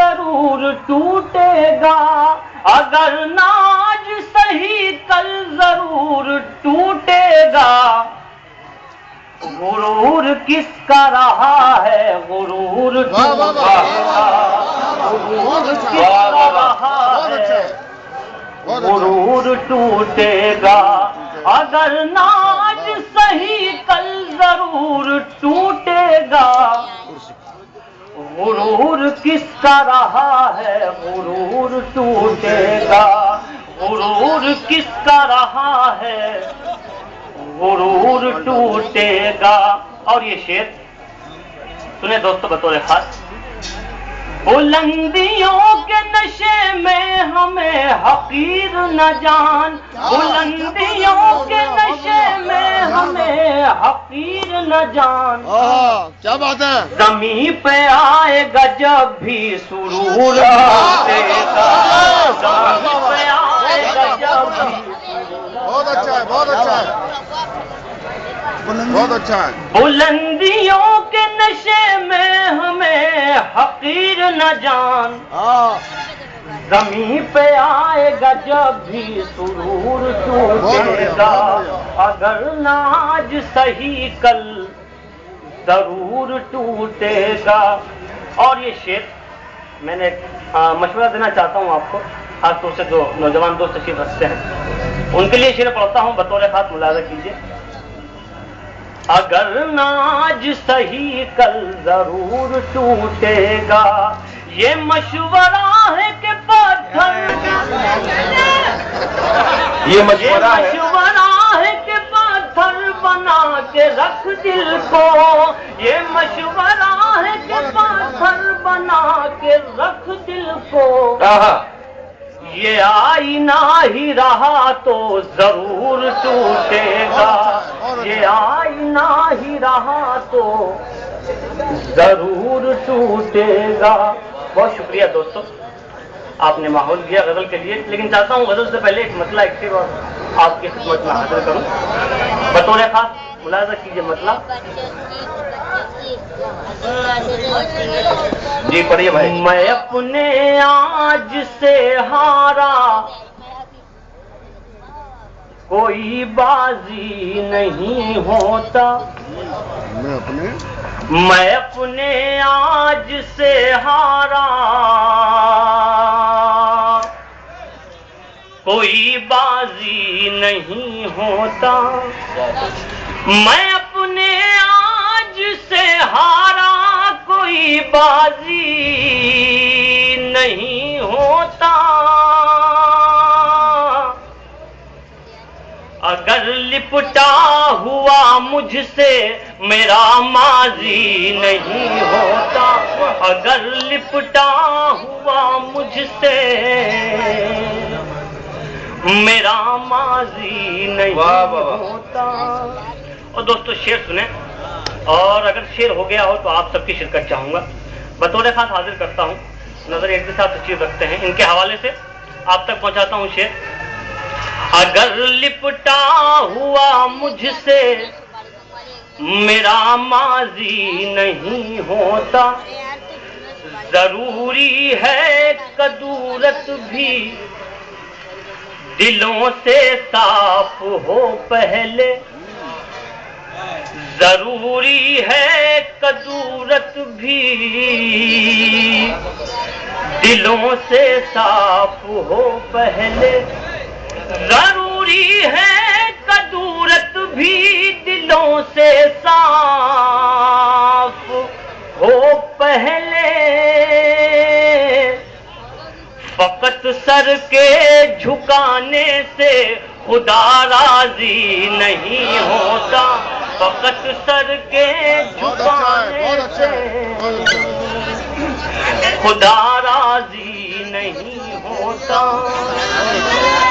ضرور ٹوٹے گا، اگر ناج صحیح کل ضرور ٹوٹے گا۔ غرور کس کا رہا ہے غرور ٹوٹے گا، غرور کس کا رہا ہے غرور ٹوٹے گا، اگر ناج صحیح کل ضرور ٹوٹے گا۔ غرور کس کا رہا ہے غرور ٹوٹے گا، غرور کس کا رہا ہے غرور ٹوٹے گا۔ اور یہ شعر سنیں دوستو بطور خاص، بلندیوں کے نشے میں ہمیں حقیر نہ جان، بلندیوں کے نشے میں ہمیں حقیر نہ جان۔ کیا بات ہے، زمین پہ آئے گا جب بھی سرور ٹوٹے گا، زمین پہ آئے گا جب بھی۔ بہت اچھا ہے، بہت اچھا ہے، بہت اچھا ہے۔ بلندیوں کے نشے میں ہمیں حقیر نہ جان، زمین پہ آئے گا جب بھی سرور ٹوٹے گا، اگر ناج صحیح کل ضرور ٹوٹے گا۔ اور یہ شعر میں نے مشورہ دینا چاہتا ہوں آپ کو، خاص طور سے جو نوجوان دوست تشریف رکھتے ہیں ان کے لیے شعر پڑھتا ہوں، بطور خاص ملاحظہ کیجیے۔ اگر ناج صحیح کل ضرور ٹوٹے گا، یہ مشورہ ہے کہ پتھر، یہ مشورہ ہے کہ پتھر بنا کے رکھ دل کو، یہ مشورہ ہے کہ پتھر بنا کے رکھ دل کو۔ یہ آئینہ ہی رہا تو ضرور ٹوٹے گا، یہ آئینہ ہی رہا تو ضرور ٹوٹے گا۔ بہت شکریہ دوستو، آپ نے ماحول دیا غزل کے لیے، لیکن چاہتا ہوں غزل سے پہلے ایک مسئلہ ایک شعر اور آپ کی خدمت میں حاضر کروں، بطور خاص ملاحظہ کیجیے مسئلہ۔ جی پڑھیے بھائی۔ میں اپنے آج سے ہارا کوئی بازی نہیں ہوتا، میں اپنے آج سے ہارا کوئی بازی نہیں ہوتا، میں اپنے آج سے ہارا کوئی بازی نہیں ہوتا، اگر لپٹا ہوا مجھ سے میرا ماضی نہیں ہوتا، اگر لپٹا ہوا مجھ سے میرا ماضی نہیں ہوتا۔ اور دوستو شعر سنیں، اور اگر شعر ہو گیا ہو تو آپ سب کی شرکت چاہوں گا، بطور خاص حاضر کرتا ہوں، نظر ایک کے ساتھ تشریف رکھتے ہیں، ان کے حوالے سے آپ تک پہنچاتا ہوں شعر۔ اگر لپٹا ہوا مجھ سے میرا ماضی نہیں ہوتا، ضروری ہے کدورت بھی دلوں سے صاف ہو پہلے، ضروری ہے کدورت بھی دلوں سے صاف ہو پہلے، ضروری ہے کدورت بھی دلوں سے صاف ہو پہلے، فقط سر کے جھکانے سے خدا راضی نہیں ہوتا، فقط سر کے جھکانے سے خدا